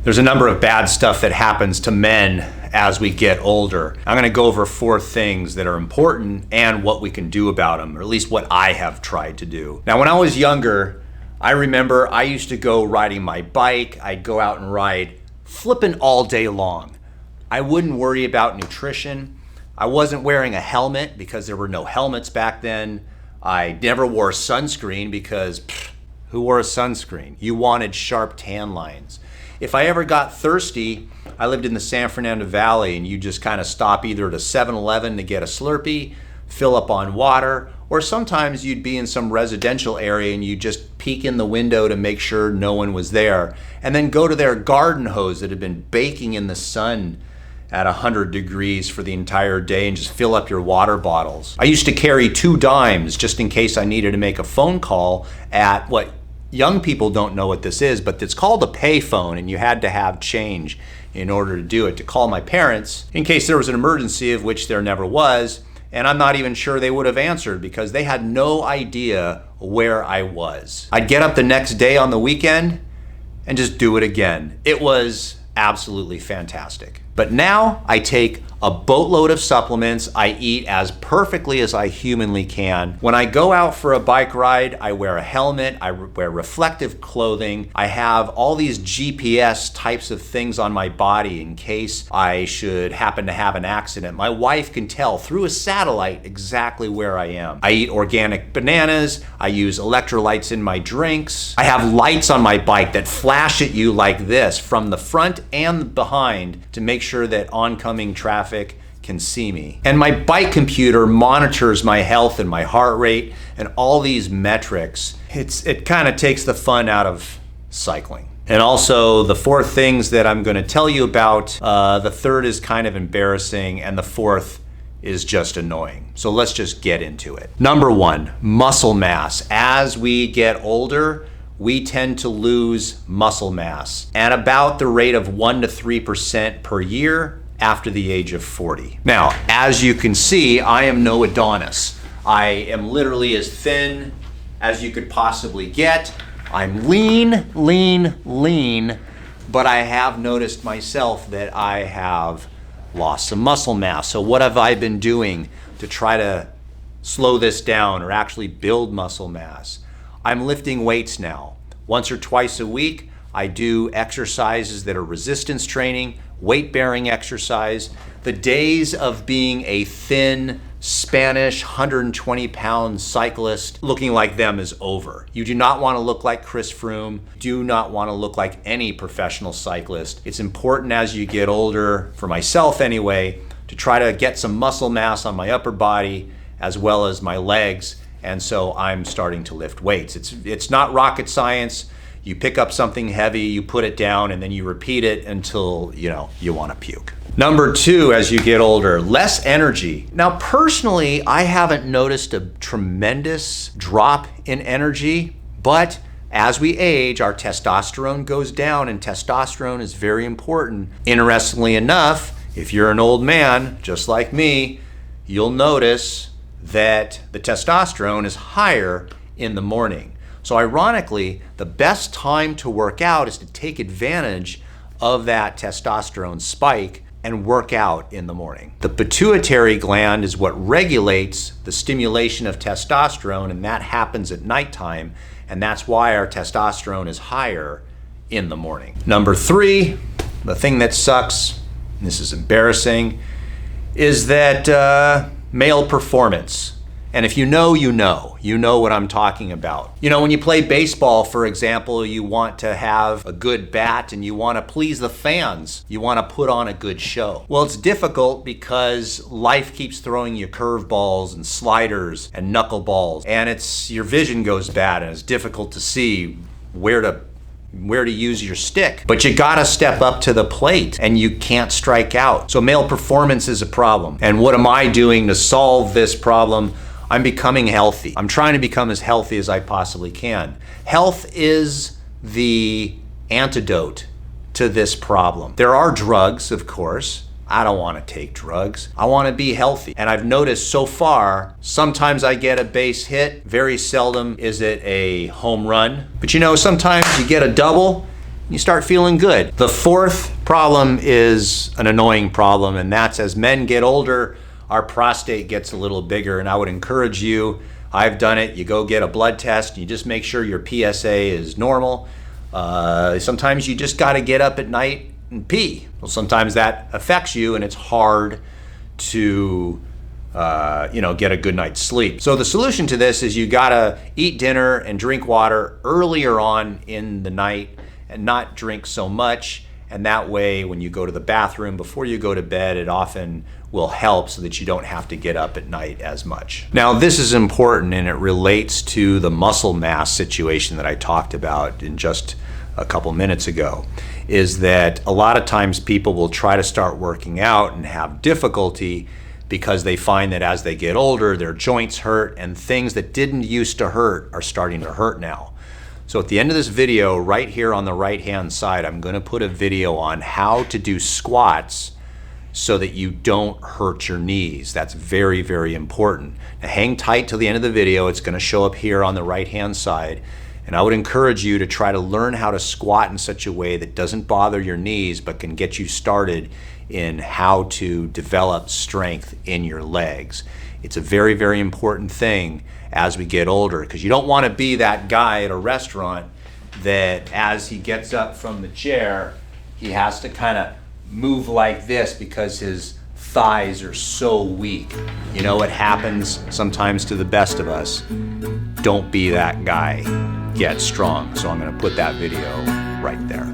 There's a number of bad stuff that happens to men as we get older. I'm gonna go over 4 things that are important and what we can do about them, or at least what I have tried to do. Now, when I was younger, I remember I used to go riding my bike. I'd go out and ride flipping all day long. I wouldn't worry about nutrition. I wasn't wearing a helmet because there were no helmets back then. I never wore sunscreen because who wore a sunscreen? You wanted sharp tan lines. If I ever got thirsty, I lived in the San Fernando Valley, and you just kind of stop either at a 7-Eleven to get a Slurpee, fill up on water, or sometimes you'd be in some residential area and you just peek in the window to make sure no one was there, and then go to their garden hose that had been baking in the sun at 100 degrees for the entire day and just fill up your water bottles. I used to carry 2 dimes just in case I needed to make a phone call at what young people don't know what this is, but it's called a pay phone, and you had to have change in order to do it, to call my parents in case there was an emergency, of which there never was. And I'm not even sure they would have answered because they had no idea where I was. I'd get up the next day on the weekend and just do it again. It was absolutely fantastic. But now I take a boatload of supplements. I eat as perfectly as I humanly can. When I go out for a bike ride, I wear a helmet, I wear reflective clothing. I have all these GPS types of things on my body in case I should happen to have an accident. My wife can tell through a satellite exactly where I am. I eat organic bananas. I use electrolytes in my drinks. I have lights on my bike that flash at you like this from the front and behind to make sure that oncoming traffic can see me. And my bike computer monitors my health and my heart rate and all these metrics. It kind of takes the fun out of cycling. And also the 4 things that I'm going to tell you about, the 3rd is kind of embarrassing and the 4th is just annoying. So let's just get into it. Number 1, muscle mass. As we get older, we tend to lose muscle mass at about the rate of 1 to 3% per year after the age of 40. Now, as you can see, I am no Adonis. I am literally as thin as you could possibly get. I'm lean, but I have noticed myself that I have lost some muscle mass. So what have I been doing to try to slow this down or actually build muscle mass? I'm lifting weights now. Once or twice a week, I do exercises that are resistance training, weight-bearing exercise. The days of being a thin Spanish 120-pound cyclist looking like them is over. You do not want to look like Chris Froome. Do not want to look like any professional cyclist. It's important as you get older, for myself anyway, to try to get some muscle mass on my upper body as well as my legs. And so I'm starting to lift weights. It's not rocket science. You pick up something heavy, you put it down, and then you repeat it until, you want to puke. Number 2, as you get older, less energy. Now, personally, I haven't noticed a tremendous drop in energy, but as we age, our testosterone goes down, and testosterone is very important. Interestingly enough, if you're an old man, just like me, you'll notice that the testosterone is higher in the morning. So ironically, the best time to work out is to take advantage of that testosterone spike and work out in the morning. The pituitary gland is what regulates the stimulation of testosterone, and that happens at nighttime, and that's why our testosterone is higher in the morning. Number 3, the thing that sucks, and this is embarrassing, is that male performance. And if you know what I'm talking about. When you play baseball, for example, you want to have a good bat and you want to please the fans. You want to put on a good show. Well, it's difficult because life keeps throwing you curveballs and sliders and knuckleballs, and your vision goes bad and it's difficult to see where to use your stick. But you gotta step up to the plate and you can't strike out. So male performance is a problem. And what am I doing to solve this problem? I'm becoming healthy. I'm trying to become as healthy as I possibly can. Health is the antidote to this problem. There are drugs, of course. I don't want to take drugs. I want to be healthy. And I've noticed so far, sometimes I get a base hit. Very seldom is it a home run. But sometimes you get a double you start feeling good. The fourth problem is an annoying problem, and that's as men get older, our prostate gets a little bigger. And I would encourage you, I've done it, you go get a blood test, you just make sure your PSA is normal. Sometimes you just gotta get up at night and pee. Well, sometimes that affects you and it's hard to get a good night's sleep. So the solution to this is you gotta eat dinner and drink water earlier on in the night and not drink so much. And that way, when you go to the bathroom before you go to bed, it often will help so that you don't have to get up at night as much. Now, this is important and it relates to the muscle mass situation that I talked about in just a couple minutes ago, is that a lot of times people will try to start working out and have difficulty because they find that as they get older, their joints hurt and things that didn't used to hurt are starting to hurt now. So at the end of this video, right here on the right-hand side, I'm gonna put a video on how to do squats so that you don't hurt your knees. That's very, very important. Now hang tight till the end of the video. It's gonna show up here on the right-hand side. And I would encourage you to try to learn how to squat in such a way that doesn't bother your knees, but can get you started in how to develop strength in your legs. It's a very, very important thing as we get older, because you don't want to be that guy at a restaurant that as he gets up from the chair, he has to kind of move like this because his thighs are so weak. You know what happens sometimes to the best of us? Don't be that guy. Get strong. So I'm going to put that video right there.